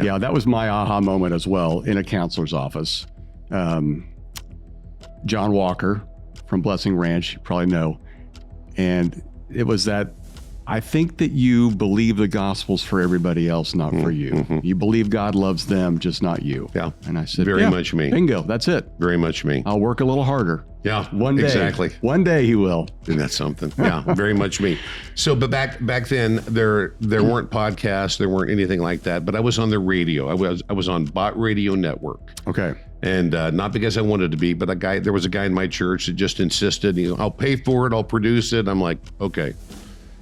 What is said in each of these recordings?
Yeah, that was my aha moment as well in a counselor's office. John Walker from Blessing Ranch, you probably know. And it was that I think that you believe the gospel's for everybody else, not for you. Mm-hmm. You believe God loves them, just not you. Yeah. And I said, very much me. Bingo, that's it. Very much me. I'll work a little harder. Yeah, one day. Exactly. One day he will. And that's something. Yeah, very much me. So, but back then there weren't podcasts, there weren't anything like that. But I was on the radio. I was on Bot Radio Network. Okay. And not because I wanted to be, but there was a guy in my church that just insisted. I'll pay for it. I'll produce it. I'm like, okay.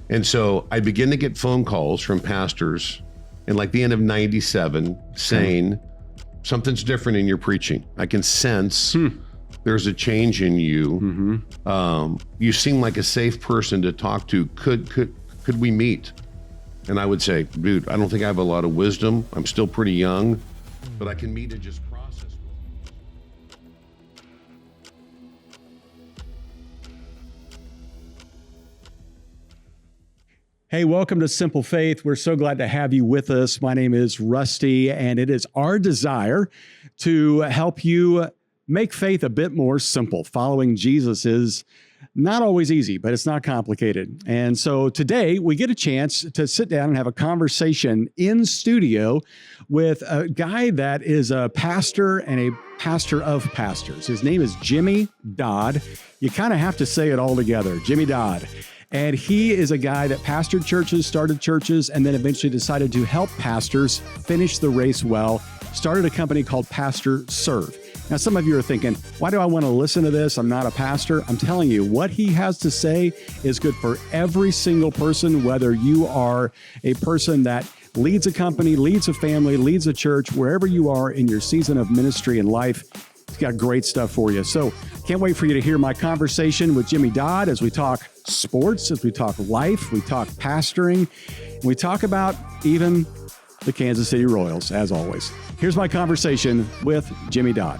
And so I begin to get phone calls from pastors in like the end of 97 saying, something's different in your preaching. I can sense there's a change in you. Mm-hmm. You seem like a safe person to talk to. Could we meet? And I would say, dude, I don't think I have a lot of wisdom. I'm still pretty young, but I can meet and just process. Hey, welcome to Simple Faith. We're so glad to have you with us. My name is Rusty, and it is our desire to help you make faith a bit more simple. Following Jesus is not always easy, but it's not complicated. And so today we get a chance to sit down and have a conversation in studio with a guy that is a pastor and a pastor of pastors. His name is Jimmy Dodd. You kind of have to say it all together, Jimmy Dodd. And he is a guy that pastored churches, started churches, and then eventually decided to help pastors finish the race well, started a company called PastorServe. Now, some of you are thinking, why do I want to listen to this? I'm not a pastor. I'm telling you, what he has to say is good for every single person, whether you are a person that leads a company, leads a family, leads a church, wherever you are in your season of ministry and life. He's got great stuff for you. So can't wait for you to hear my conversation with Jimmy Dodd as we talk sports, as we talk life, we talk pastoring, and we talk about even the Kansas City Royals, as always. Here's my conversation with Jimmy Dodd.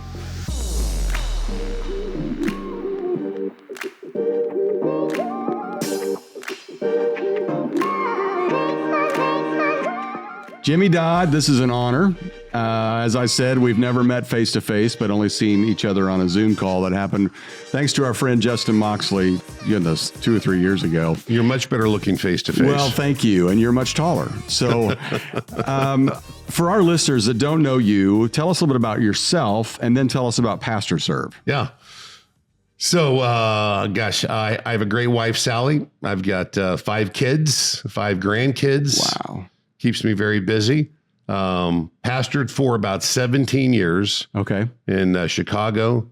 Jimmy Dodd, this is an honor. As I said, we've never met face-to-face, but only seen each other on a Zoom call that happened thanks to our friend Justin Moxley, goodness, 2 or 3 years ago. You're much better looking face-to-face. Well, thank you, and you're much taller. So for our listeners that don't know you, tell us a little bit about yourself, and then tell us about PastorServe. Yeah. So, I have a great wife, Sally. I've got 5 kids, 5 grandkids. Wow. Keeps me very busy. Pastored for about 17 years. Okay. In Chicago,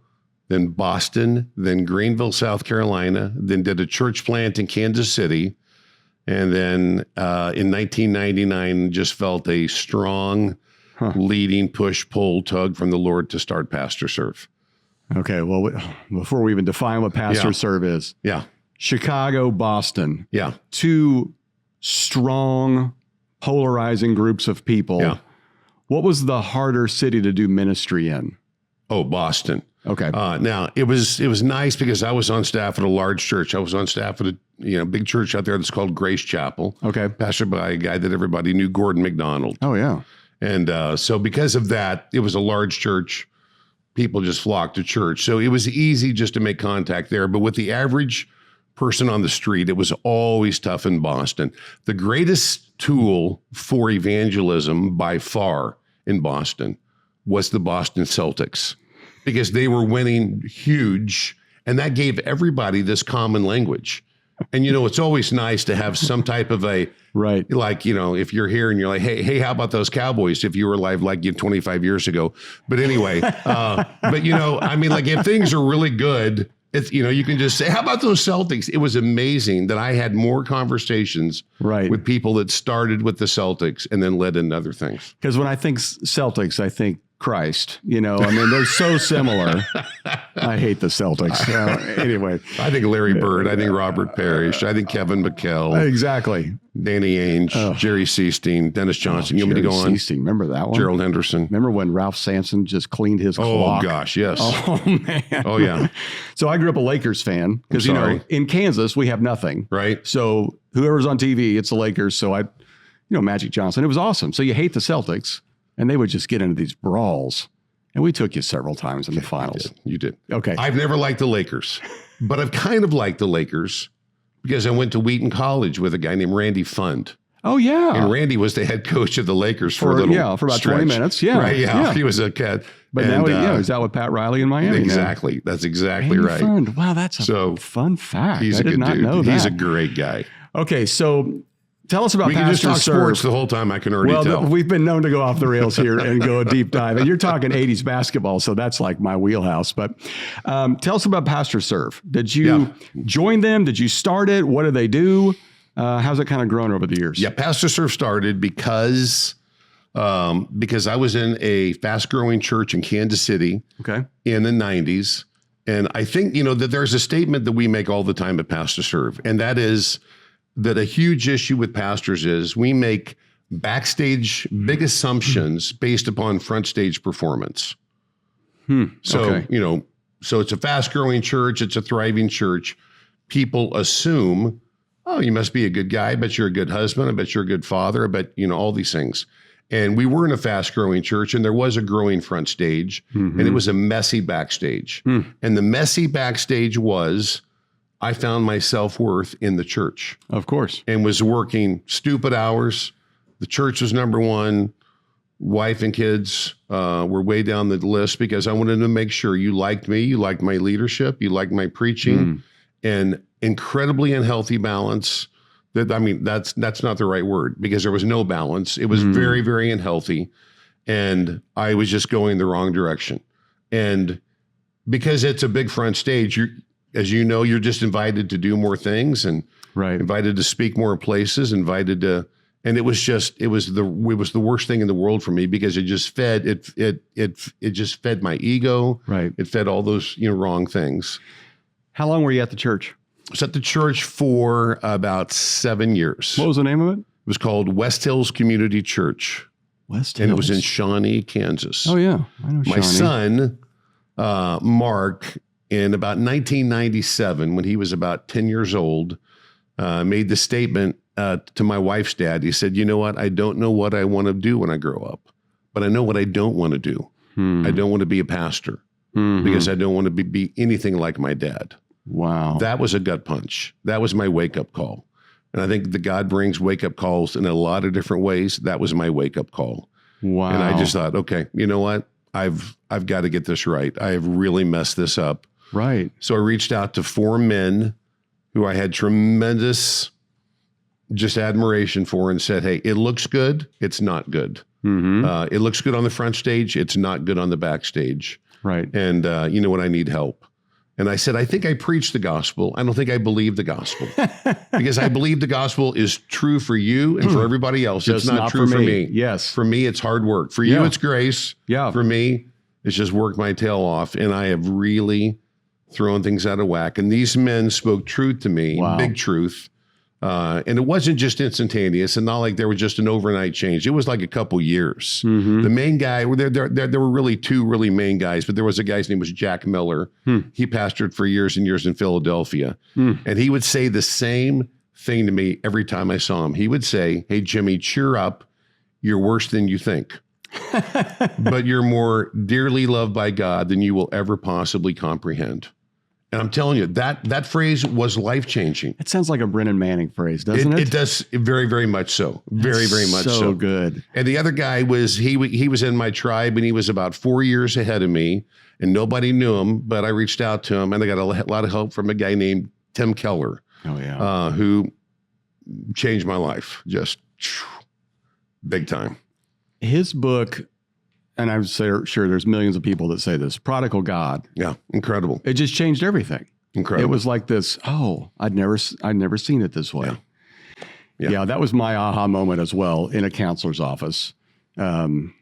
then Boston, then Greenville, South Carolina, then did a church plant in Kansas City. And then in 1999, just felt a strong leading push, pull, tug from the Lord to start PastorServe. Okay. Well, before we even define what PastorServe is. Yeah. Chicago, Boston. Yeah. 2 strong, polarizing groups of people. Yeah. What was the harder city to do ministry in? Oh, Boston. Okay. Now it was nice because I was on staff at a large church. I was on staff at a big church out there that's called Grace Chapel. Okay. Pastored by a guy that everybody knew, Gordon McDonald. Oh yeah. And so because of that, it was a large church. People just flocked to church. So it was easy just to make contact there. But with the average person on the street, it was always tough in Boston. The greatest tool for evangelism by far in Boston was the Boston Celtics, because they were winning huge, and that gave everybody this common language. And, it's always nice to have some type of a, right. Like, if you're here and you're like, hey, how about those Cowboys? If you were alive like 25 years ago. But anyway, if things are really good, it's, you can just say, how about those Celtics? It was amazing that I had more conversations with people that started with the Celtics and then led into other things. Because when I think Celtics, I think Christ, they're so similar. I hate the Celtics. Anyway. I think Larry Bird, I think Robert Parrish, I think Kevin McHale. Exactly. Danny Ainge, Jerry Seasteen, Dennis Johnson. You want me to go on? Seasteen, remember that one? Gerald Henderson. Remember when Ralph Sampson just cleaned his clock? Oh, gosh, yes. Oh, man. Oh, yeah. So I grew up a Lakers fan because, in Kansas, we have nothing. Right. So whoever's on TV, it's the Lakers. So Magic Johnson. It was awesome. So you hate the Celtics. and they would just get into these brawls. And we took you several times in the finals. You did. Okay. I've never liked the Lakers, but I've kind of liked the Lakers because I went to Wheaton College with a guy named Randy Fund. Oh, yeah. And Randy was the head coach of the Lakers for a little for about stretch. 20 minutes. Yeah. Right. Yeah. He was a cat. But now he's out with Pat Riley in Miami. Exactly. Now. That's exactly Randy right. Fund. Wow, that's a fun fact. He's a good dude. Know that. He's a great guy. Okay, so tell us about we can just talk PastorServe. sports the whole time. I can already tell. We've been known to go off the rails here and go a deep dive. And you're talking 80s basketball, so that's like my wheelhouse. But tell us about PastorServe. Did you join them? Did you start it? What do they do? How's it kind of grown over the years? Yeah, PastorServe started because I was in a fast-growing church in Kansas City in the 90s. And I think, that there's a statement that we make all the time at PastorServe, and that is that a huge issue with pastors is we make backstage big assumptions based upon front stage performance. So it's a fast-growing church. It's a thriving church. People assume, oh, you must be a good guy. I bet you're a good husband. I bet you're a good father. I bet, all these things. And we were in a fast-growing church, and there was a growing front stage, and it was a messy backstage. And the messy backstage was, I found my self-worth in the church. Of course. And was working stupid hours. The church was number one. Wife and kids were way down the list because I wanted to make sure you liked me, you liked my leadership, you liked my preaching, and incredibly unhealthy balance. That's not the right word because there was no balance. It was very, very unhealthy. And I was just going the wrong direction. And because it's a big front stage, as you know, you're just invited to do more things and invited to speak more places, and it was the worst thing in the world for me because it just fed it just fed my ego. Right. It fed all those, wrong things. How long were you at the church? I was at the church for about 7 years. What was the name of it? It was called West Hills Community Church. West Hills. And it was in Shawnee, Kansas. Oh, yeah. I know Shawnee. My son, Mark, in about 1997, when he was about 10 years old, made the statement to my wife's dad. He said, you know what? I don't know what I want to do when I grow up, but I know what I don't want to do. I don't want to be a pastor because I don't want to be anything like my dad. Wow. That was a gut punch. That was my wake-up call. And I think that God brings wake-up calls in a lot of different ways. That was my wake-up call. Wow. And I just thought, okay, you know what? I've got to get this right. I have really messed this up. Right. So I reached out to 4 men who I had tremendous just admiration for and said, hey, it looks good. It's not good. It looks good on the front stage. It's not good on the backstage. Right. And you know what? I need help. And I said, I think I preach the gospel. I don't think I believe the gospel because I believe the gospel is true for you and for everybody else. Just it's not true for me. Yes. For me, it's hard work. For you, it's grace. Yeah. For me, it's just work my tail off. And I have really thrown things out of whack. And these men spoke truth to me, big truth. And it wasn't just instantaneous and not like there was just an overnight change. It was like a couple years. The main guy, there were really 2 really main guys, but there was a guy's name was Jack Miller. He pastored for years and years in Philadelphia. And he would say the same thing to me every time I saw him. He would say, hey, Jimmy, cheer up. You're worse than you think. But you're more dearly loved by God than you will ever possibly comprehend. And I'm telling you, that phrase was life-changing. It sounds like a Brennan Manning phrase, doesn't it? It does, very, very much so. Very, very much so. So good. And the other guy was, he was in my tribe, and he was about 4 years ahead of me, and nobody knew him, but I reached out to him, and I got a lot of help from a guy named Tim Keller. Oh, yeah. Who changed my life, just big time. His book, and I'm sure there's millions of people that say this, Prodigal God. Yeah, incredible. It just changed everything. Incredible. It was like this, I'd never seen it this way. Yeah, that was my aha moment as well in a counselor's office. John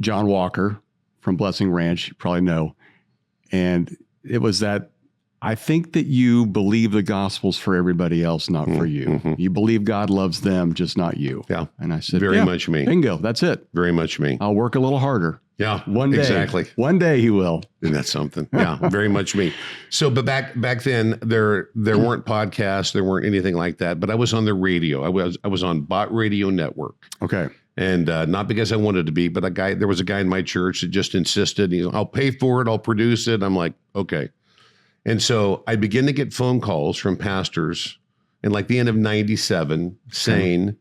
Walker from Blessing Ranch, you probably know. And it was that, I think that you believe the gospel's for everybody else, not for you. You believe God loves them, just not you. Yeah. And I said, very much me. Bingo, that's it. Very much me. I'll work a little harder. Yeah, one day. Exactly. One day he will. And that's something. Yeah, very much me. So, but back then there weren't podcasts, there weren't anything like that. But I was on the radio. I was on Bot Radio Network. Okay. And not because I wanted to be, but there was a guy in my church that just insisted, I'll pay for it, I'll produce it. I'm like, okay. And so I begin to get phone calls from pastors in like the end of 97 saying,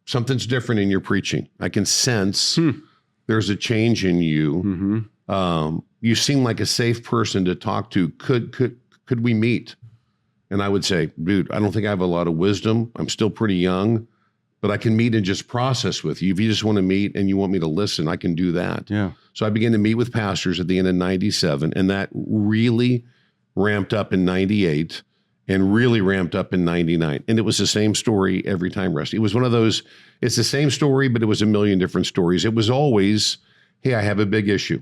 something's different in your preaching. I can sense there's a change in you. You seem like a safe person to talk to. Could we meet? And I would say, dude, I don't think I have a lot of wisdom. I'm still pretty young, but I can meet and just process with you. If you just want to meet and you want me to listen, I can do that. Yeah. So I began to meet with pastors at the end of 97, and that really ramped up in 98 and really ramped up in 99. And it was the same story every time, Rusty. It was one of those, it's the same story, but it was a million different stories. It was always, hey, I have a big issue.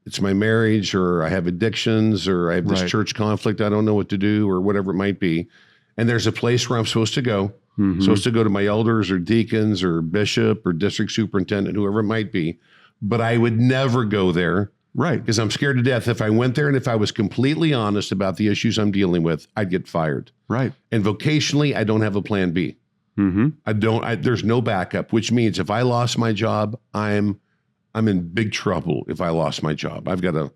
It's my marriage, or I have addictions, or I have this church conflict. I don't know what to do, or whatever it might be. And there's a place where I'm supposed to go. Supposed to go to my elders or deacons or bishop or district superintendent, whoever it might be. But I would never go there. Right. Because I'm scared to death. If I went there and if I was completely honest about the issues I'm dealing with, I'd get fired. Right. And vocationally, I don't have a plan B. There's no backup, which means if I lost my job, I'm in big trouble if I lost my job. I've got a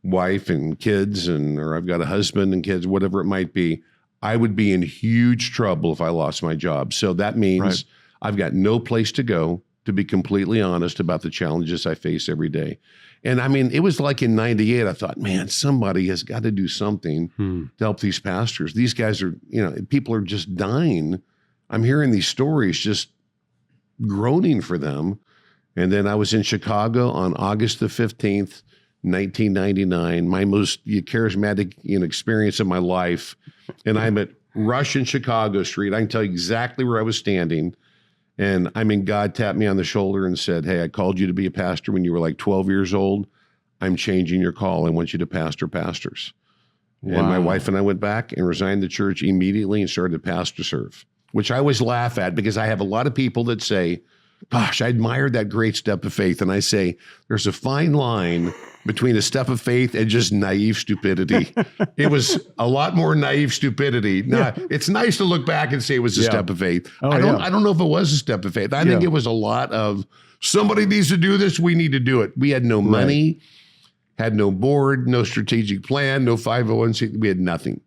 wife and kids, or I've got a husband and kids, whatever it might be. I would be in huge trouble if I lost my job. So that means I've got no place to go, to be completely honest about the challenges I face every day. And I mean, it was like in 98, I thought, man, somebody has got to do something to help these pastors. These guys are, people are just dying. I'm hearing these stories, just groaning for them. And then I was in Chicago on August the 15th, 1999, my most charismatic experience of my life. And I'm at Rush and Chicago Street. I can tell you exactly where I was standing. And God tapped me on the shoulder and said, hey, I called you to be a pastor when you were like 12 years old. I'm changing your call. I want you to pastor pastors. Wow. And my wife and I went back and resigned the church immediately and started PastorServe, which I always laugh at because I have a lot of people that say, gosh, I admired that great step of faith. And I say, there's a fine line between a step of faith and just naive stupidity. It was a lot more naive stupidity. Now, it's nice to look back and say it was a step of faith. I don't know if it was a step of faith. I think it was a lot of, somebody needs to do this, we need to do it. We had no money, had no board, no strategic plan, no 501c. We had nothing.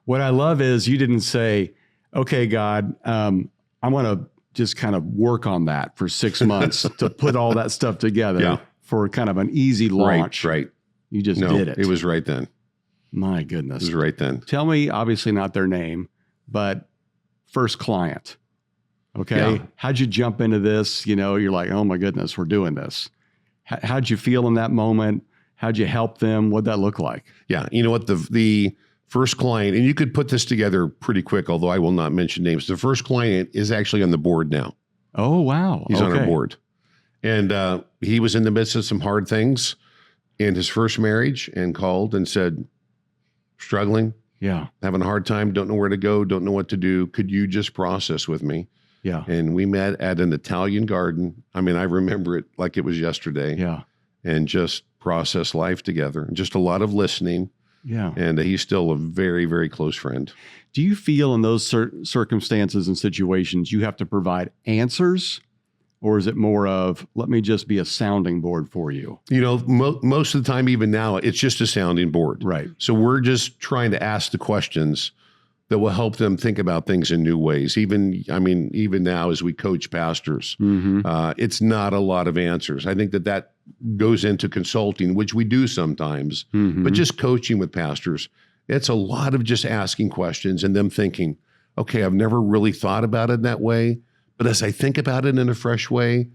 What I love is you didn't say, okay, God, I want to just kind of work on that for 6 months to put all that stuff together for kind of an easy launch. Right. You just did it. It was right then. My goodness. It was right then. Tell me, obviously not their name, but first client. Okay. Yeah. How'd you jump into this? You're like, oh my goodness, we're doing this. How'd you feel in that moment? How'd you help them? What'd that look like? Yeah. You know what? The first client, and you could put this together pretty quick, although I will not mention names. The first client is actually on the board now. Oh, wow. He's on our board. And he was in the midst of some hard things in his first marriage and called and said, struggling, having a hard time, don't know where to go, don't know what to do. Could you just process with me? Yeah. And we met at an Italian garden. I remember it like it was yesterday. Yeah. And just process life together. Just a lot of listening. Yeah. And he's still a very, very close friend. Do you feel in those circumstances and situations you have to provide answers, or is it more of, let me just be a sounding board for you? Most of the time, even now, it's just a sounding board. Right. So we're just trying to ask the questions that will help them think about things in new ways. Even now as we coach pastors, it's not a lot of answers. I think that goes into consulting, which we do sometimes, but just coaching with pastors, it's a lot of just asking questions and them thinking, okay, I've never really thought about it that way, but as I think about it in a fresh way,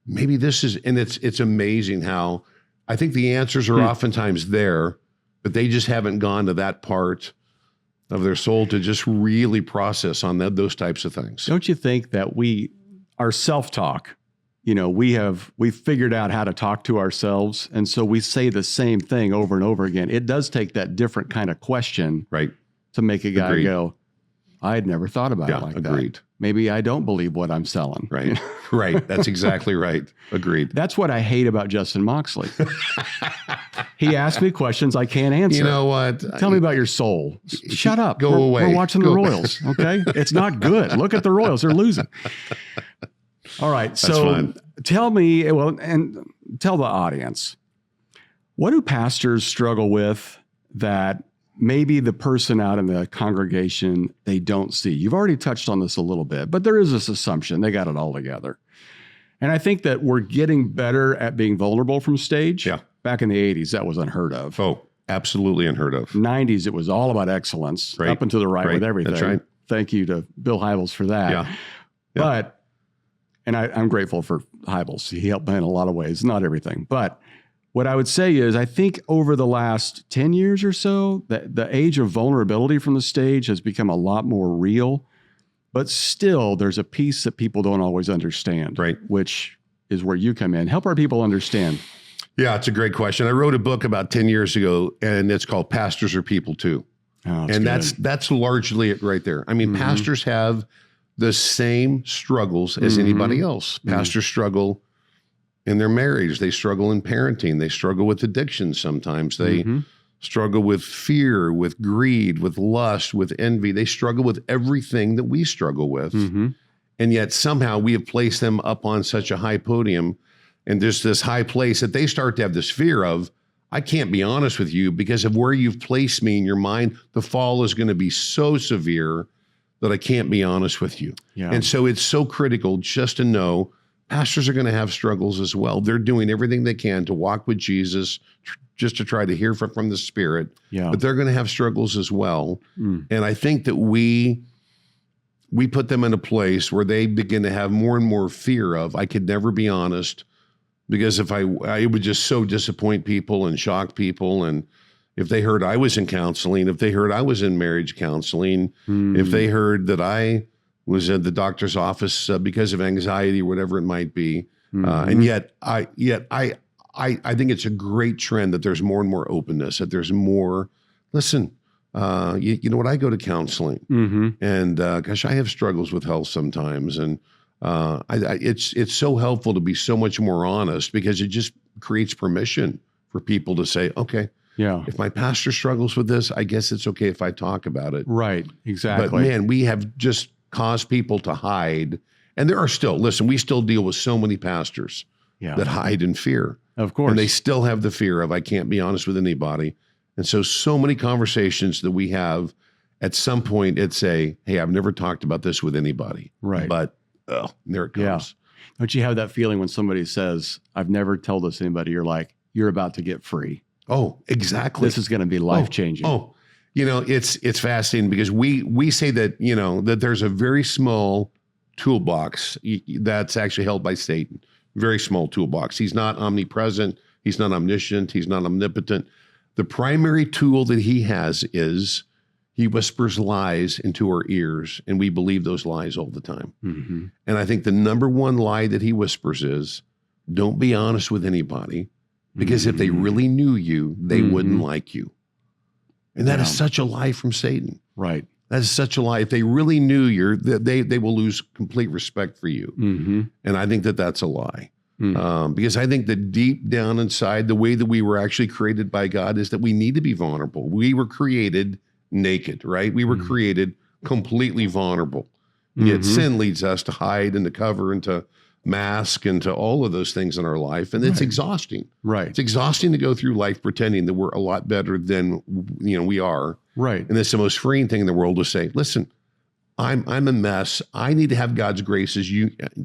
maybe this is, and it's amazing how I think the answers are oftentimes there, but they just haven't gone to that part of their soul to just really process on those types of things. Don't you think that our self-talk, we've figured out how to talk to ourselves. And so we say the same thing over and over again. It does take that different kind of question to make a guy go, I had never thought about it like that. Maybe I don't believe what I'm selling. Right. Right. That's exactly right. Agreed. That's what I hate about Justin Moxley. He asks me questions I can't answer. You know what? Tell me about your soul. Shut up. Go away. We're watching the Royals. Okay. It's not good. Look at the Royals. They're losing. All right. That's So fine. tell me, and tell the audience, what do pastors struggle with that maybe the person out in the congregation, they don't see? You've already touched on this a little bit, but there is this assumption they got it all together. And I think that we're getting better at being vulnerable from stage. Yeah. Back in the 80s, that was unheard of. Oh, absolutely unheard of. 90s, it was all about excellence, Right. up and to the right with everything. That's right. Thank you to Bill Hybels for that. Yeah. But, and I'm grateful for Hybels. He helped me in a lot of ways, not everything. But what I would say is, I think over the last 10 years or so, the age of vulnerability from the stage has become a lot more real. But still, there's a piece that people don't always understand, Right. which is where you come in. Help our people understand. Yeah, it's a great question. I wrote a book about 10 years ago, and it's called Pastors Are People Too. Oh, And that's largely it right there. I mean, pastors have the same struggles as anybody else. Pastors struggle in their marriage. They struggle in parenting. They struggle with addiction sometimes. They struggle with fear, with greed, with lust, with envy. They struggle with everything that we struggle with. And yet somehow we have placed them up on such a high podium, and there's this high place that they start to have this fear of, I can't be honest with you because of where you've placed me in your mind. The fall is going to be so severe that I can't be honest with you. Yeah. And so it's so critical just to know pastors are going to have struggles as well. They're doing everything they can to walk with Jesus, just to try to hear from the Spirit. Yeah. But they're going to have struggles as well. And I think that we put them in a place where they begin to have more and more fear of, I could never be honest, because if I would just so disappoint people and shock people. And if they heard I was in counseling, if they heard I was in marriage counseling, if they heard that I was at the doctor's office because of anxiety or whatever it might be. And yet I think it's a great trend that there's more and more openness, that there's more, listen, you know what, I go to counseling and gosh, I have struggles with health sometimes. And it's so helpful to be so much more honest, because it just creates permission for people to say, okay, if my pastor struggles with this, I guess it's okay if I talk about it. Right. Exactly. But man, we have just caused people to hide. And there are still, listen, we still deal with so many pastors that hide in fear. Of course. And they still have the fear of, I can't be honest with anybody. And so many conversations that we have, at some point it's a, hey, I've never talked about this with anybody. Right. But there it comes. Don't you have that feeling when somebody says, I've never told this to anybody, you're like, you're about to get free. Oh, exactly. This is going to be life-changing. Oh, you know, it's fascinating because we say that, you know, that there's a very small toolbox that's actually held by Satan. Very small toolbox. He's not omnipresent. He's not omniscient. He's not omnipotent. The primary tool that he has is he whispers lies into our ears, and we believe those lies all the time. And I think the number one lie that he whispers is, don't be honest with anybody, because if they really knew you, they wouldn't like you. And that is such a lie from Satan. Right. That is such a lie. If they really knew you, they will lose complete respect for you. And I think that that's a lie. Because I think that deep down inside, the way that we were actually created by God is that we need to be vulnerable. We were created naked, right? We were created completely vulnerable. Yet sin leads us to hide and to cover and to mask and to all of those things in our life. And it's exhausting. Right. It's exhausting to go through life pretending that we're a lot better than, you know, we are. Right. And it's the most freeing thing in the world to say, listen, I'm a mess. I need to have God's grace as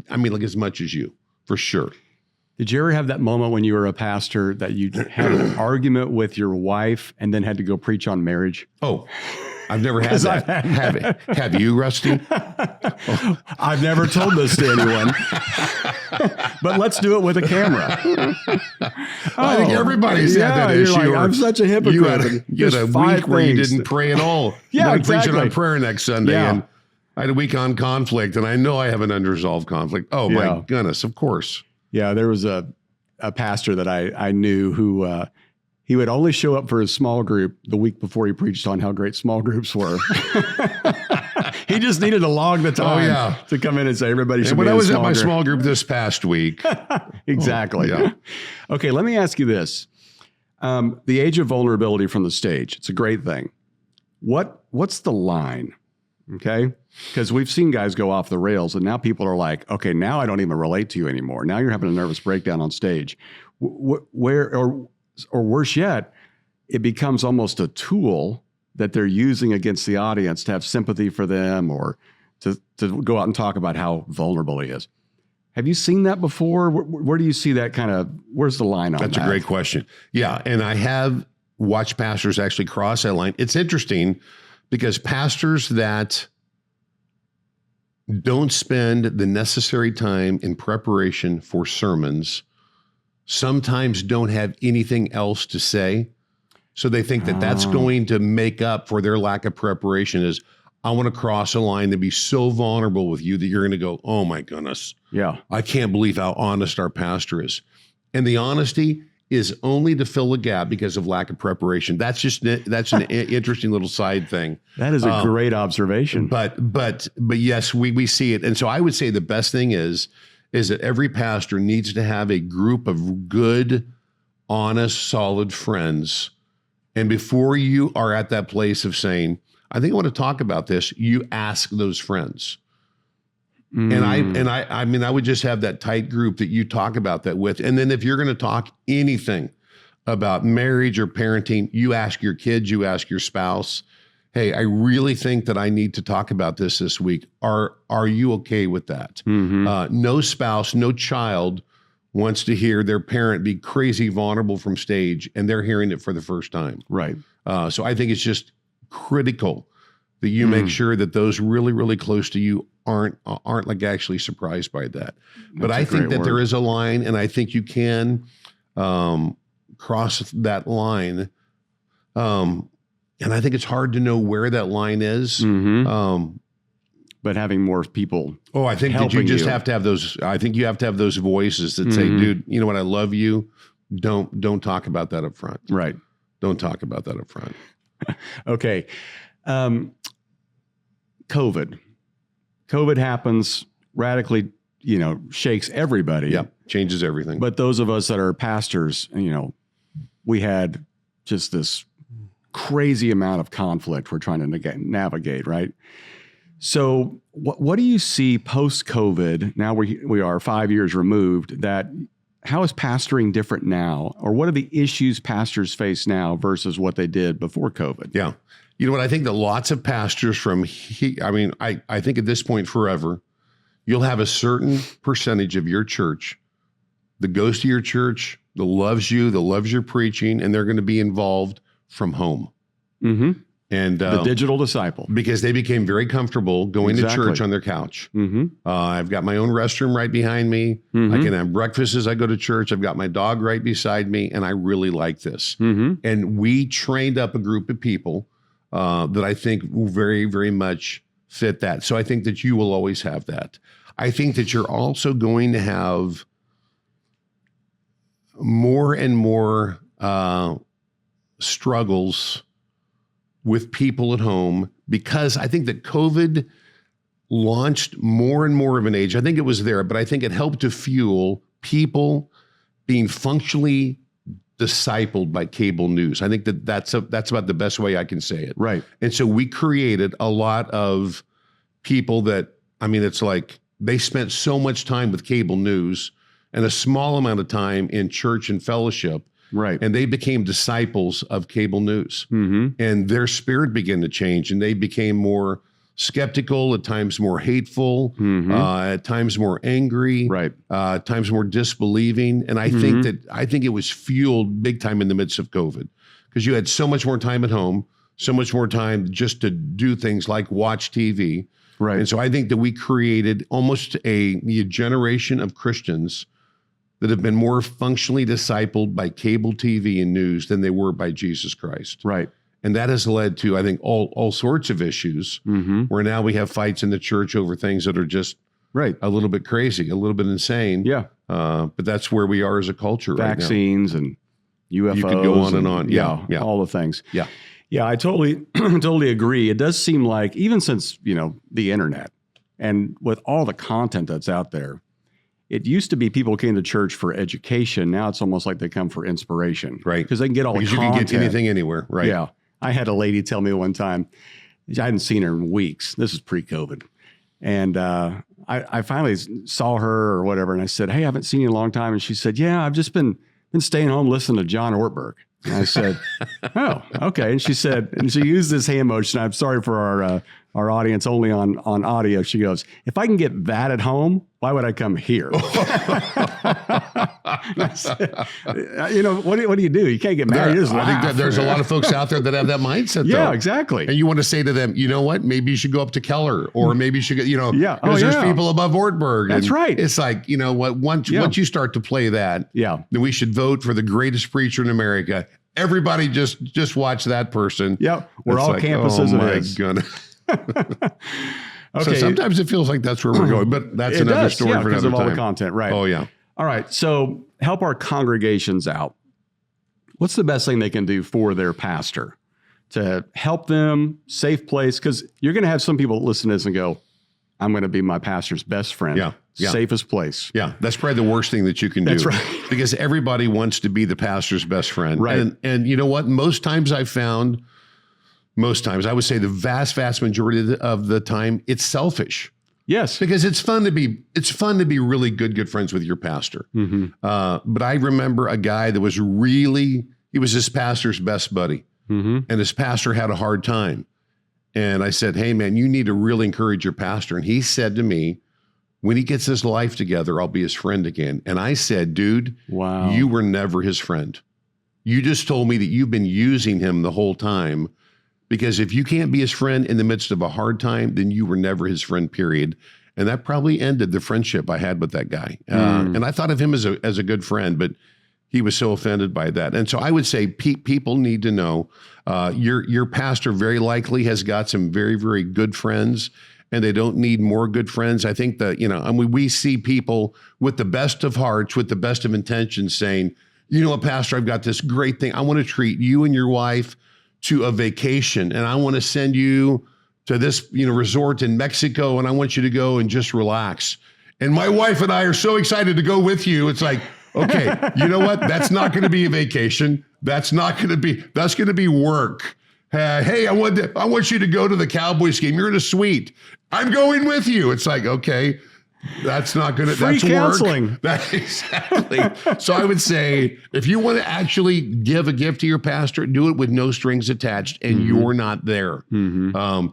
as much as you, for sure. Did you ever have that moment when you were a pastor that you had an argument with your wife and then had to go preach on marriage? Oh, I've never had that. Have you, Rusty? I've never told this to anyone, but let's do it with a camera. I think everybody's had that issue. Like, I'm such a hypocrite. You had a week where you didn't pray at all. Yeah, exactly. Preaching on prayer next Sunday. Yeah. And I had a week on conflict, and I know I have an unresolved conflict. Oh, my goodness, of course. Yeah, there was a pastor that I knew who he would only show up for his small group the week before he preached on how great small groups were. He just needed to log the time to come in and say everybody should be in a small group. When I was at my small group this past week. Exactly. Okay, let me ask you this. The age of vulnerability from the stage, it's a great thing. What's the line Okay. Because we've seen guys go off the rails, and now people are like, okay, now I don't even relate to you anymore. Now you're having a nervous breakdown on stage. Or worse yet, it becomes almost a tool that they're using against the audience to have sympathy for them, or to go out and talk about how vulnerable he is. Have you seen that before? Where do you see that kind of, where's the line on that? That's a great question. Yeah. And I have watched pastors actually cross that line. It's interesting because pastors that don't spend the necessary time in preparation for sermons sometimes don't have anything else to say. So they think that that's going to make up for their lack of preparation. Is, I want to cross a line to be so vulnerable with you that you're going to go, oh my goodness. Yeah. I can't believe how honest our pastor is. And the honesty is only to fill a gap because of lack of preparation. That's an interesting little side thing. That is a great observation. But yes, we see it. And so I would say the best thing is that every pastor needs to have a group of good, honest, solid friends. And before you are at that place of saying, I think I want to talk about this, you ask those friends. And I would just have that tight group that you talk about that with. And then if you're going to talk anything about marriage or parenting, you ask your kids, you ask your spouse, hey, I really think that I need to talk about this week. Are you okay with that? No spouse, no child wants to hear their parent be crazy vulnerable from stage, and they're hearing it for the first time. Right. So I think it's just critical that you make sure that those really, really close to you aren't like actually surprised by that. But I think that there is a line, and I think you can cross that line. And I think it's hard to know where that line is. But having more people. Oh, I think that you just have to have those. I think you have to have those voices that say, dude, you know what? I love you. Don't talk about that up front. Right. Don't talk about that up front. Okay. COVID happens, radically, shakes everybody. Yep. Changes everything. But those of us that are pastors, we had just this crazy amount of conflict we're trying to navigate, right? So what do you see post-COVID, now we are 5 years removed, that how is pastoring different now? Or what are the issues pastors face now versus what they did before COVID? Yeah. You know what? I think that lots of pastors I think at this point forever, you'll have a certain percentage of your church that goes to your church, that loves you, that loves your preaching, and they're going to be involved from home. And the digital disciple. Because they became very comfortable going to church on their couch. I've got my own restroom right behind me. I can have breakfast as I go to church. I've got my dog right beside me, and I really like this. And we trained up a group of people that I think will very, very much fit that. So I think that you will always have that. I think that you're also going to have more and more struggles with people at home, because I think that COVID launched more and more of an age. I think it was there, but I think it helped to fuel people being functionally discipled by cable news. I think that's about the best way I can say it. Right. And so we created a lot of people that, it's like they spent so much time with cable news and a small amount of time in church and fellowship. Right. And they became disciples of cable news. And their spirit began to change, and they became more skeptical, at times more hateful, at times more angry, right. At times more disbelieving. And I think it was fueled big time in the midst of COVID, because you had so much more time at home, so much more time just to do things like watch TV. Right. And so I think that we created almost a generation of Christians that have been more functionally discipled by cable TV and news than they were by Jesus Christ. Right. And that has led to, I think, all sorts of issues where now we have fights in the church over things that are just a little bit crazy, a little bit insane. Yeah. But that's where we are as a culture right now. Vaccines and UFOs. You could go on and on. Yeah. All the things. Yeah. Yeah, I totally agree. It does seem like, even since, the internet and with all the content that's out there, it used to be people came to church for education. Now it's almost like they come for inspiration. Right. Because they can get all the content. You can get anything anywhere. Right. Yeah. I had a lady tell me one time I hadn't seen her in weeks. This is pre-COVID. And I finally saw her or whatever, and I said, "Hey, I haven't seen you in a long time." And she said, "Yeah, I've just been staying home listening to John Ortberg." And I said, "Oh, okay." And she said, and she used this hand motion. I'm sorry for our audience only on audio. She goes, "If I can get that at home, why would I come here?" I said, what do you do? You can't get married. I think that there's a lot of folks out there that have that mindset. Yeah, though. exactly. And you want to say to them, you know what? Maybe you should go up to Keller, or maybe you should get, yeah. because there's people above Ortberg. That's right. It's like, you know what? Once you start to play that, then we should vote for the greatest preacher in America. Everybody just watch that person. Yep. We're all campuses of his. Oh my goodness. Okay. So sometimes it feels like that's where we're going, but that's another story for another time. Because of all the content, right? Oh yeah. All right. So help our congregations out. What's the best thing they can do for their pastor to help them, safe place? Because you're going to have some people listen to this and go, "I'm going to be my pastor's best friend." Yeah. Safest place. Yeah. That's probably the worst thing that you can do. That's right. Because everybody wants to be the pastor's best friend. Right. And you know what? Most times, I would say the vast majority of the time, it's selfish. Yes. Because it's fun to be really good friends with your pastor. Mm-hmm. But I remember a guy that was he was his pastor's best buddy. Mm-hmm. And his pastor had a hard time. And I said, "Hey man, you need to really encourage your pastor." And he said to me, "When he gets his life together, I'll be his friend again." And I said, "Dude, wow, you were never his friend. You just told me that you've been using him the whole time. Because if you can't be his friend in the midst of a hard time, then you were never his friend, period." And that probably ended the friendship I had with that guy. And I thought of him as a good friend, but he was so offended by that. And so I would say people need to know your pastor very likely has got some very, very good friends, and they don't need more good friends. I think that, we see people with the best of hearts, with the best of intentions saying, "You know what, Pastor, I've got this great thing. I want to treat you and your wife to a vacation, and I want to send you to this, resort in Mexico, and I want you to go and just relax. And my wife and I are so excited to go with you." It's like, okay, you know what? That's not going to be a vacation. That's going to be work. Hey, I want you to go to the Cowboys game. You're in a suite. I'm going with you. It's like, okay, that's not going to, free that's counseling. Work. Exactly. So I would say, if you want to actually give a gift to your pastor, do it with no strings attached, and you're not there. Mm-hmm.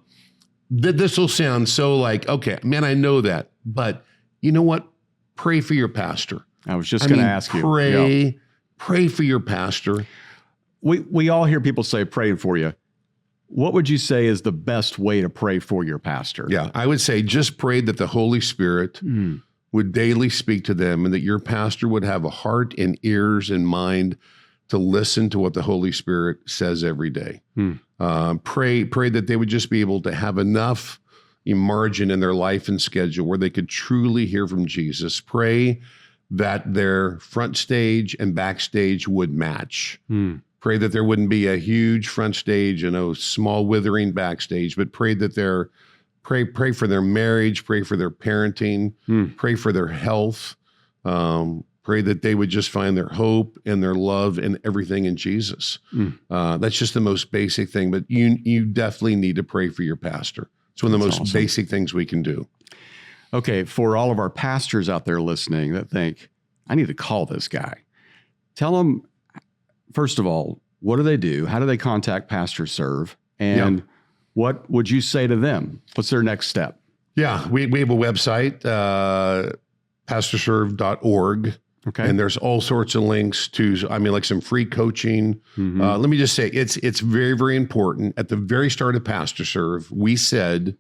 This will sound so like, okay, man, I know that, but you know what? Pray for your pastor. I was just going to ask you. Pray for your pastor. We all hear people say praying for you. What would you say is the best way to pray for your pastor? Yeah, I would say just pray that the Holy Spirit would daily speak to them, and that your pastor would have a heart and ears and mind to listen to what the Holy Spirit says every day. Pray that they would just be able to have enough margin in their life and schedule where they could truly hear from Jesus. Pray that their front stage and backstage would match. Pray that there wouldn't be a huge front stage and a small withering backstage, but pray that pray for their marriage, pray for their parenting, pray for their health. Pray that they would just find their hope and their love and everything in Jesus. That's just the most basic thing, but you definitely need to pray for your pastor. It's one of the most basic things we can do. Okay, for all of our pastors out there listening that think, I need to call this guy, tell them, first of all, what do they do? How do they contact PastorServe? And what would you say to them? What's their next step? Yeah, we have a website, pastorserve.org. Okay. And there's all sorts of links to, like some free coaching. Let me just say, it's very, very important. At the very start of PastorServe, we said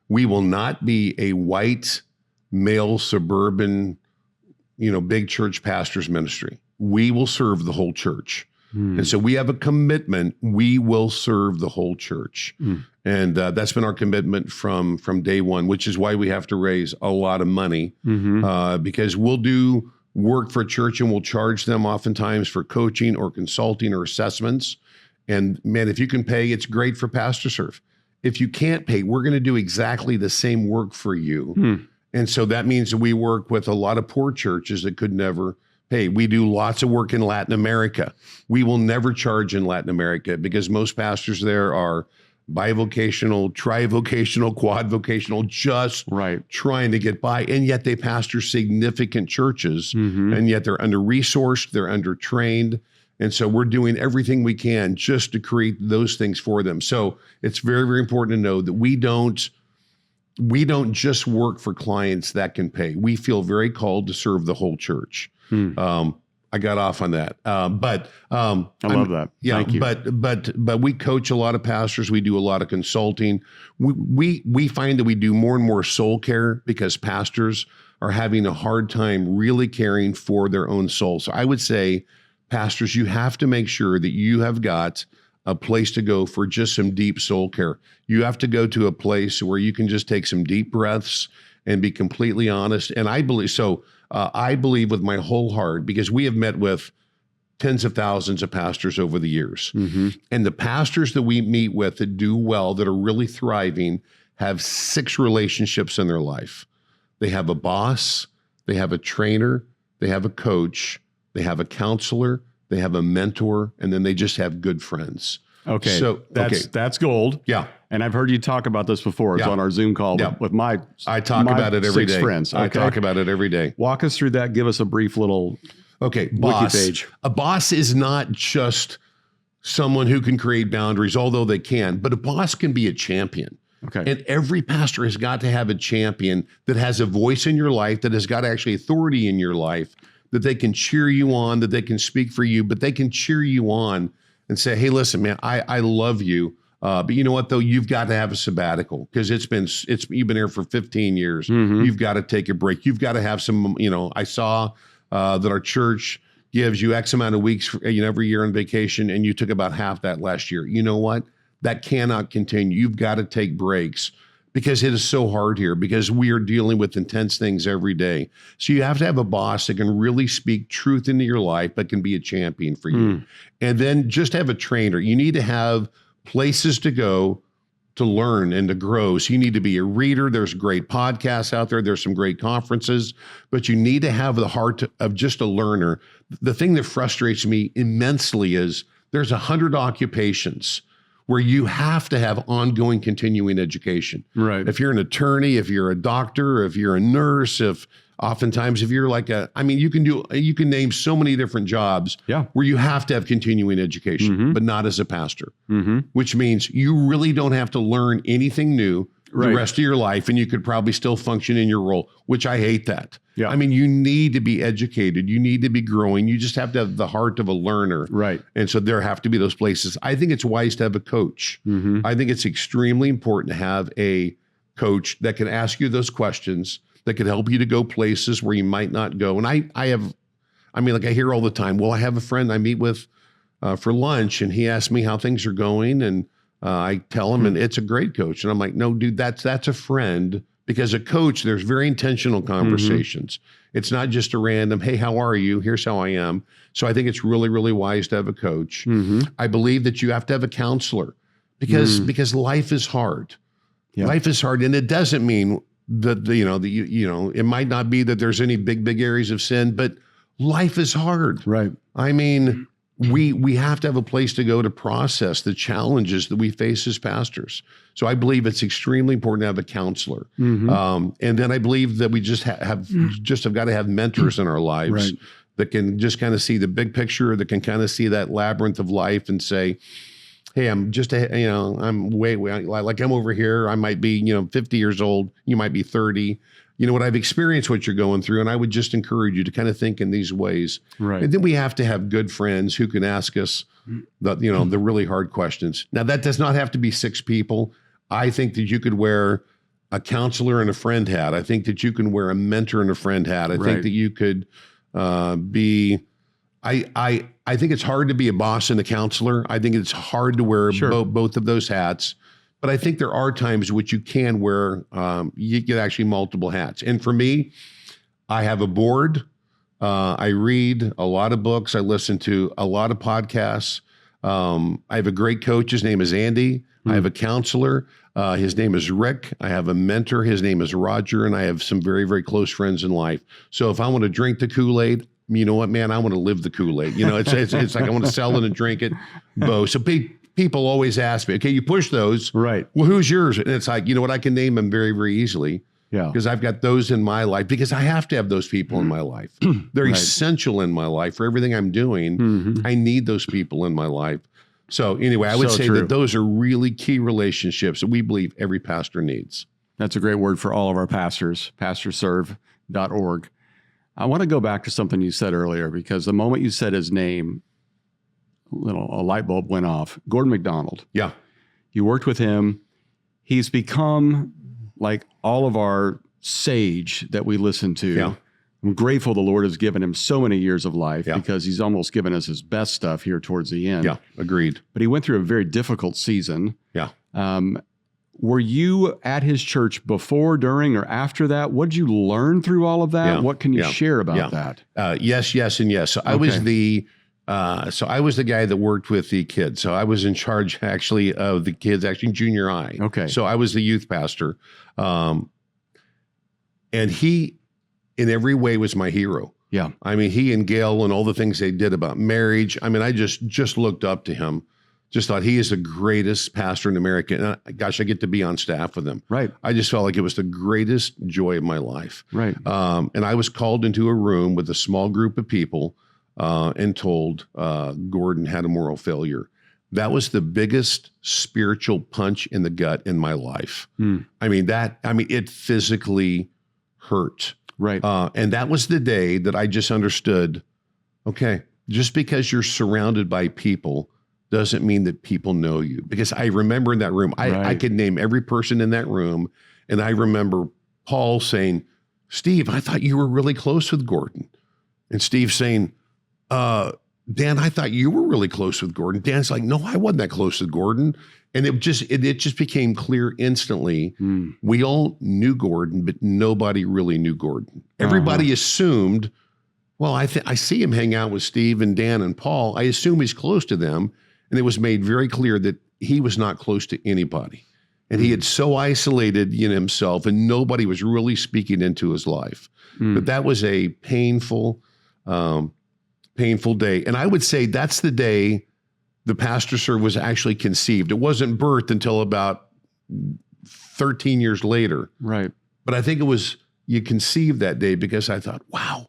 we will not be a white, male, suburban, big church pastor's ministry. We will serve the whole church. And so we have a commitment. We will serve the whole church. And that's been our commitment from day one, which is why we have to raise a lot of money because we'll do work for a church and we'll charge them oftentimes for coaching or consulting or assessments. And man, if you can pay, it's great for PastorServe. If you can't pay, we're going to do exactly the same work for you. And so that means that we work with a lot of poor churches that could never pay. We do lots of work in Latin America. We will never charge in Latin America because most pastors there are bivocational, trivocational, quadvocational, just trying to get by. And yet they pastor significant churches, and yet they're under-resourced, they're under-trained. And so we're doing everything we can just to create those things for them. So it's very, very important to know that we don't just work for clients that can pay. We feel very called to serve the whole church. I got off on that, but I love that. Yeah, thank you. But we coach a lot of pastors. We do a lot of consulting. We find that we do more and more soul care because pastors are having a hard time really caring for their own soul. So I would say, pastors, you have to make sure that you have got a place to go for just some deep soul care. You have to go to a place where you can just take some deep breaths and be completely honest. And I believe so. I believe with my whole heart, because we have met with tens of thousands of pastors over the years. And the pastors that we meet with that do well, that are really thriving, have 6 relationships in their life. They have a boss, they have a trainer, they have a coach, they have a counselor, they have a mentor, and then they just have good friends. Okay, so that's gold. Yeah. And I've heard you talk about this before. It's on our Zoom call with my I talk about it every 6 day. friends. Okay? I talk about it every day. Walk us through that. Give us a brief little wiki page. A boss is not just someone who can create boundaries, although they can, but a boss can be a champion. Okay. And every pastor has got to have a champion that has a voice in your life, that has got actually authority in your life, that they can cheer you on, that they can speak for you, but they can cheer you on and say, hey, listen, man, I love you. But you know what, though? You've got to have a sabbatical because you've been here for 15 years. You've got to take a break. You've got to have some, I saw that our church gives you X amount of weeks every year on vacation, and you took about half that last year. You know what? That cannot continue. You've got to take breaks because it is so hard here, because we are dealing with intense things every day. So you have to have a boss that can really speak truth into your life, but can be a champion for you. And then just have a trainer. You need to have places to go to learn and to grow. So you need to be a reader. There's great podcasts out there. There's some great conferences, but you need to have the heart of just a learner. The thing that frustrates me immensely is there's 100 occupations where you have to have ongoing continuing education. Right. If you're an attorney, if you're a doctor, if you're a nurse, oftentimes if you're like you can name so many different jobs where you have to have continuing education, but not as a pastor, which means you really don't have to learn anything new the rest of your life, and you could probably still function in your role, which I hate that. Yeah. I mean, you need to be educated. You need to be growing. You just have to have the heart of a learner. Right. And so there have to be those places. I think it's wise to have a coach. I think it's extremely important to have a coach that can ask you those questions, that can help you to go places where you might not go. And I hear all the time, well, I have a friend I meet with for lunch, and he asks me how things are going, and I tell him, and it's a great coach. And I'm like, no, dude, that's a friend. Because a coach, there's very intentional conversations. It's not just a random, hey, how are you? Here's how I am. So I think it's really, really wise to have a coach. I believe that you have to have a counselor because life is hard. Life is hard. And it doesn't mean that, it might not be that there's any big areas of sin, but life is hard. Right. I mean, we have to have a place to go to process the challenges that we face as pastors. So I believe it's extremely important to have a counselor. And then I believe that we just have got to have mentors in our lives that can just kind of see the big picture, that can kind of see that labyrinth of life and say, hey, I'm just, I'm way, like I'm over here. I might be, 50 years old. You might be 30. You know what, I've experienced what you're going through, and I would just encourage you to kind of think in these ways. Right. And then we have to have good friends who can ask us the really hard questions. Now, that does not have to be 6 people. I think that you could wear a counselor and a friend hat. I think that you can wear a mentor and a friend hat. I think that you could be, I think it's hard to be a boss and a counselor. I think it's hard to wear both of those hats. But I think there are times which you can wear, you get actually multiple hats. And for me, I have a board. I read a lot of books. I listen to a lot of podcasts. I have a great coach. His name is Andy. I have a counselor. His name is Rick. I have a mentor. His name is Roger. And I have some very, very close friends in life. So if I want to drink the Kool-Aid, you know what, man, I want to live the Kool-Aid. It's like I want to sell it and drink it. So people always ask me, okay, you push those. Right. Well, who's yours? And it's like, you know what? I can name them very, very easily. Yeah. Because I've got those in my life, because I have to have those people in my life. They're essential in my life for everything I'm doing. I need those people in my life. So anyway, I would say that those are really key relationships that we believe every pastor needs. That's a great word for all of our pastors, PastorServe.org. I want to go back to something you said earlier, because the moment you said his name, a light bulb went off. Gordon MacDonald. Yeah. You worked with him. He's become like all of our sage that we listen to. Yeah. I'm grateful the Lord has given him so many years of life, because he's almost given us his best stuff here towards the end. Yeah, agreed. But he went through a very difficult season. Yeah. Were you at his church before, during, or after that? What did you learn through all of that? Yeah. What can you share about that? Yes, and yes. So I was the guy that worked with the kids. So I was in charge actually of the kids, actually junior high. Okay. So I was the youth pastor. And he, in every way, was my hero. Yeah. I mean, he and Gail and all the things they did about marriage. I mean, I just looked up to him. Just thought he is the greatest pastor in America. And gosh, I get to be on staff with him. Right. I just felt like it was the greatest joy of my life. Right. And I was called into a room with a small group of people and told Gordon had a moral failure. That was the biggest spiritual punch in the gut in my life. I mean, it physically hurt. Right. And that was the day that I just understood, okay, just because you're surrounded by people doesn't mean that people know you. Because I remember in that room, I could name every person in that room. And I remember Paul saying, Steve, I thought you were really close with Gordon. And Steve saying, Dan, I thought you were really close with Gordon. Dan's like, no, I wasn't that close with Gordon. And it just became clear instantly. We all knew Gordon, but nobody really knew Gordon. Everybody assumed, well, I see him hang out with Steve and Dan and Paul. I assume he's close to them. And it was made very clear that he was not close to anybody. And he had so isolated in himself, and nobody was really speaking into his life. But that was a painful day. And I would say that's the day the PastorServe was actually conceived. It wasn't birthed until about 13 years later. Right. But I think you conceived that day because I thought, wow,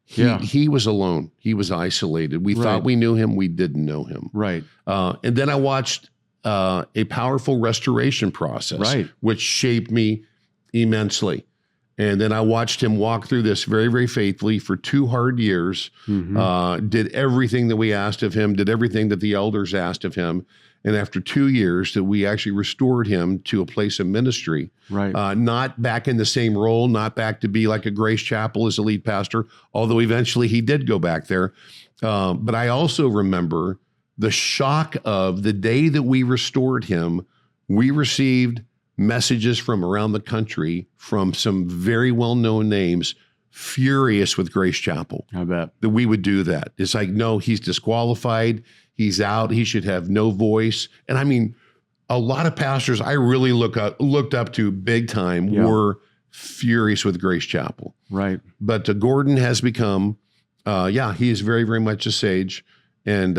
he was alone. He was isolated. We thought we knew him. We didn't know him. Right. And then I watched a powerful restoration process, which shaped me immensely. And then I watched him walk through this very, very faithfully for 2 hard years, did everything that we asked of him, did everything that the elders asked of him. And after 2 years that we actually restored him to a place of ministry, not back in the same role, not back to be like a Grace Chapel as a lead pastor, although eventually he did go back there. But I also remember the shock of the day that we restored him. We received messages from around the country from some very well-known names, furious with Grace Chapel. I bet. That we would do that. It's like, no, he's disqualified. He's out. He should have no voice. And I mean, a lot of pastors I really looked up to big time were furious with Grace Chapel. Right. But Gordon has become, he is very, very much a sage. And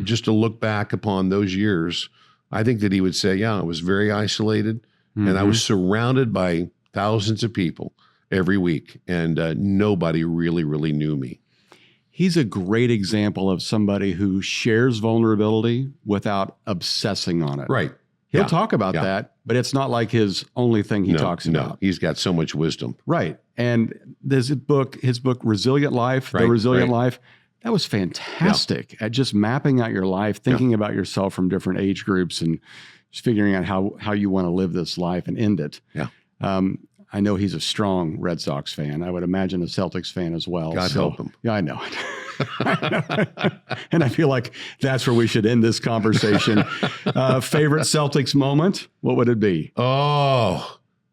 just to look back upon those years, I think that he would say, I was very isolated and I was surrounded by thousands of people every week, and nobody really, really knew me. He's a great example of somebody who shares vulnerability without obsessing on it. Right. He'll talk about that, but it's not like his only thing he talks about. He's got so much wisdom. Right. And there's his book, Resilient Life, The Resilient Life. That was fantastic at just mapping out your life, thinking about yourself from different age groups and just figuring out how you want to live this life and end it. Yeah. I know he's a strong Red Sox fan. I would imagine a Celtics fan as well. God help him. Yeah, I know. And I feel like that's where we should end this conversation. Favorite Celtics moment? What would it be?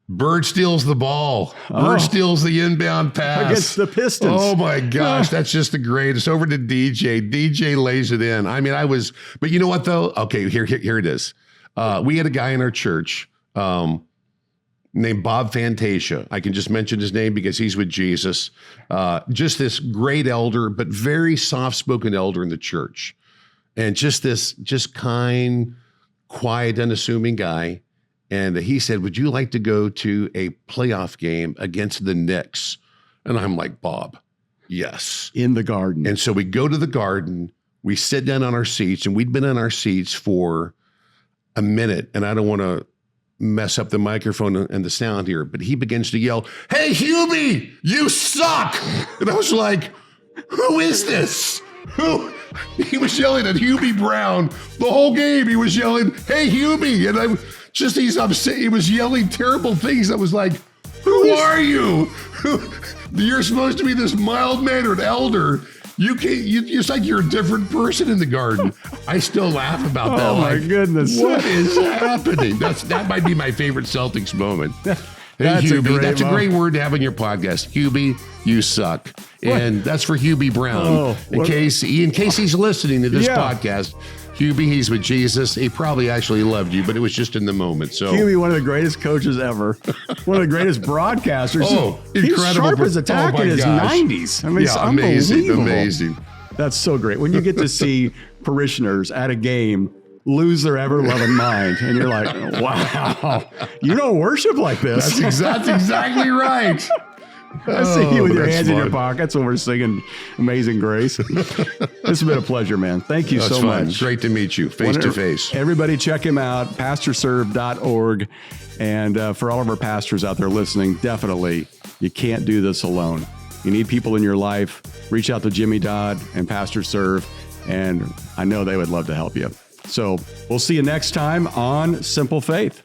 Bird steals the ball. Bird steals the inbound pass. Against the Pistons. Oh, my gosh. That's just the greatest. Over to DJ. DJ lays it in. I mean, but you know what, though? Okay, here it is. We had a guy in our church named Bob Fantasia. I can just mention his name because he's with Jesus. Just this great elder, but very soft-spoken elder in the church. And just kind, quiet, unassuming guy. And he said, would you like to go to a playoff game against the Knicks? And I'm like, Bob, yes. In the garden. And so we go to the garden, we sit down on our seats, and we'd been on our seats for a minute, and I don't want to mess up the microphone and the sound here, but he begins to yell, hey, Hubie, you suck. And I was like, who is this? Who? He was yelling at Hubie Brown the whole game. He was yelling, hey, Hubie. And he's upset. He was yelling terrible things. I was like, who are you? You're supposed to be this mild-mannered elder. It's like you're a different person in the garden. I still laugh about that. Oh my goodness. What is happening? That might be my favorite Celtics moment. That's Hubie, that's a great word to have on your podcast. Hubie, you suck. What? And that's for Hubie Brown. In case he's listening to this podcast, Hubie, he's with Jesus. He probably actually loved you, but it was just in the moment. So Hubie, one of the greatest coaches ever, one of the greatest broadcasters. Oh, he's incredible! Sharp as a tack in his 90s. I mean, it's amazing. That's so great. When you get to see parishioners at a game lose their ever-loving mind, and you're like, wow, you don't worship like this. That's exactly right. I see you with your hands in your pockets when we're singing Amazing Grace. This has been a pleasure, man. Thank you so much. Great to meet you face to face. Everybody check him out, PastorServe.org. And for all of our pastors out there listening, definitely, you can't do this alone. You need people in your life. Reach out to Jimmy Dodd and PastorServe, and I know they would love to help you. So we'll see you next time on Simple Faith.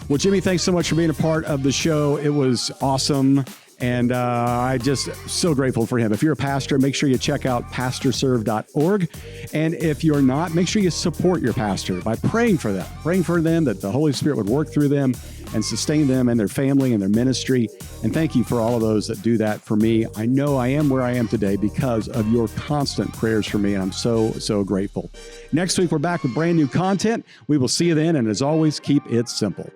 Well, Jimmy, thanks so much for being a part of the show. It was awesome. And I just so grateful for him. If you're a pastor, make sure you check out PastorServe.org. And if you're not, make sure you support your pastor by praying for them, that the Holy Spirit would work through them and sustain them and their family and their ministry. And thank you for all of those that do that for me. I know I am where I am today because of your constant prayers for me. And I'm so grateful. Next week, we're back with brand new content. We will see you then. And as always, keep it simple.